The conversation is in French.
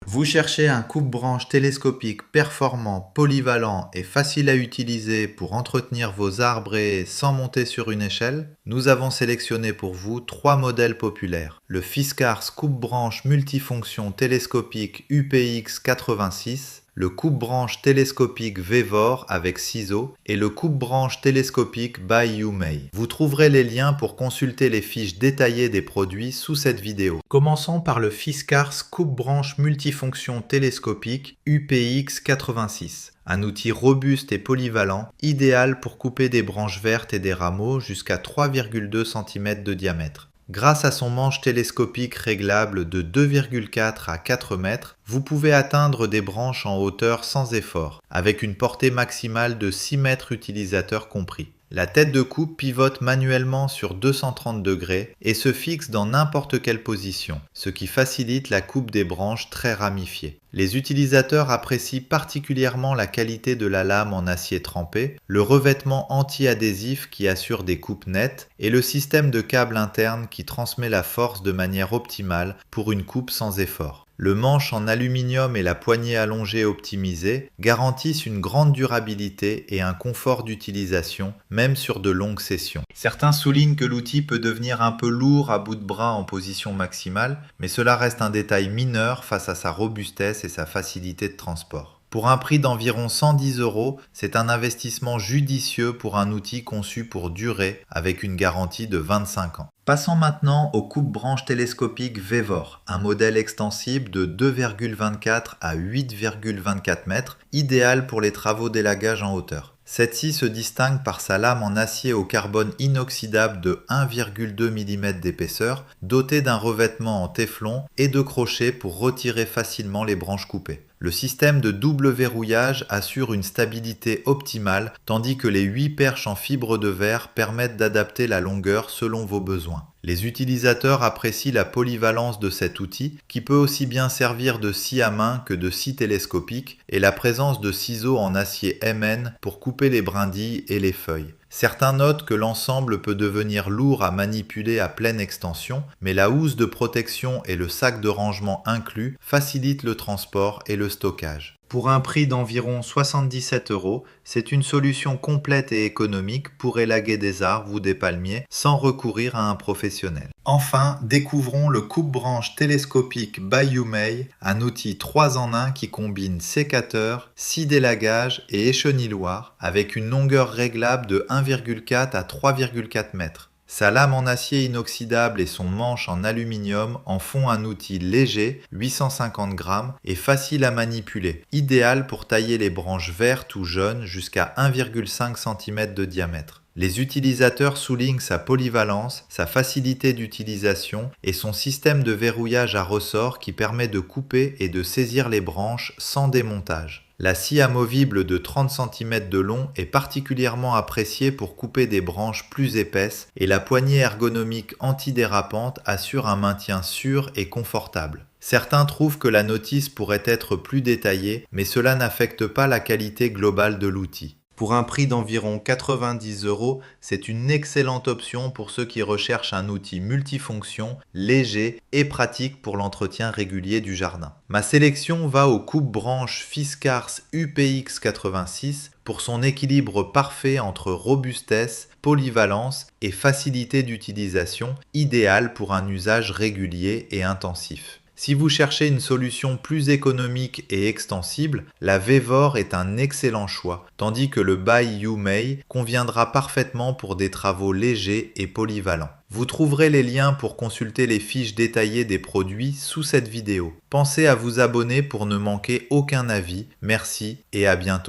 Vous cherchez un coupe-branche télescopique performant, polyvalent et facile à utiliser pour entretenir vos arbres sans monter sur une échelle? Nous avons sélectionné pour vous trois modèles populaires. Le Fiskars coupe-branche multifonction télescopique UPX 86, le coupe-branche télescopique Vevor avec ciseaux et le coupe-branche télescopique by YouMay. Vous trouverez les liens pour consulter les fiches détaillées des produits sous cette vidéo. Commençons par le Fiskars coupe-branche multifonction télescopique UPX 86. Un outil robuste et polyvalent, idéal pour couper des branches vertes et des rameaux jusqu'à 3,2 cm de diamètre. Grâce à son manche télescopique réglable de 2,4 à 4 mètres, vous pouvez atteindre des branches en hauteur sans effort, avec une portée maximale de 6 mètres utilisateurs compris. La tête de coupe pivote manuellement sur 230 degrés et se fixe dans n'importe quelle position, ce qui facilite la coupe des branches très ramifiées. Les utilisateurs apprécient particulièrement la qualité de la lame en acier trempé, le revêtement anti-adhésif qui assure des coupes nettes et le système de câble interne qui transmet la force de manière optimale pour une coupe sans effort. Le manche en aluminium et la poignée allongée optimisée garantissent une grande durabilité et un confort d'utilisation, même sur de longues sessions. Certains soulignent que l'outil peut devenir un peu lourd à bout de bras en position maximale, mais cela reste un détail mineur face à sa robustesse et sa facilité de transport. Pour un prix d'environ 110 €, c'est un investissement judicieux pour un outil conçu pour durer avec une garantie de 25 ans. Passons maintenant au coupe-branche télescopique Vevor, un modèle extensible de 2,24 à 8,24 mètres, idéal pour les travaux d'élagage en hauteur. Cette-ci se distingue par sa lame en acier au carbone inoxydable de 1,2 mm d'épaisseur, dotée d'un revêtement en téflon et de crochets pour retirer facilement les branches coupées. Le système de double verrouillage assure une stabilité optimale, tandis que les 8 perches en fibre de verre permettent d'adapter la longueur selon vos besoins. Les utilisateurs apprécient la polyvalence de cet outil, qui peut aussi bien servir de scie à main que de scie télescopique, et la présence de ciseaux en acier MN pour couper les brindilles et les feuilles. Certains notent que l'ensemble peut devenir lourd à manipuler à pleine extension, mais la housse de protection et le sac de rangement inclus facilitent le transport et le stockage. Pour un prix d'environ 77 €, c'est une solution complète et économique pour élaguer des arbres ou des palmiers sans recourir à un professionnel. Enfin, découvrons le coupe-branche télescopique by YouMay, un outil 3 en 1 qui combine sécateur, scie d'élagage et échenilloir avec une longueur réglable de 1,4 à 3,4 mètres. Sa lame en acier inoxydable et son manche en aluminium en font un outil léger, 850 grammes, et facile à manipuler, idéal pour tailler les branches vertes ou jaunes jusqu'à 1,5 cm de diamètre. Les utilisateurs soulignent sa polyvalence, sa facilité d'utilisation et son système de verrouillage à ressort qui permet de couper et de saisir les branches sans démontage. La scie amovible de 30 cm de long est particulièrement appréciée pour couper des branches plus épaisses et la poignée ergonomique antidérapante assure un maintien sûr et confortable. Certains trouvent que la notice pourrait être plus détaillée, mais cela n'affecte pas la qualité globale de l'outil. Pour un prix d'environ 90 €, c'est une excellente option pour ceux qui recherchent un outil multifonction, léger et pratique pour l'entretien régulier du jardin. Ma sélection va au coupe-branche Fiskars UPX 86 pour son équilibre parfait entre robustesse, polyvalence et facilité d'utilisation, idéal pour un usage régulier et intensif. Si vous cherchez une solution plus économique et extensible, la Vevor est un excellent choix, tandis que le by YouMay conviendra parfaitement pour des travaux légers et polyvalents. Vous trouverez les liens pour consulter les fiches détaillées des produits sous cette vidéo. Pensez à vous abonner pour ne manquer aucun avis. Merci et à bientôt.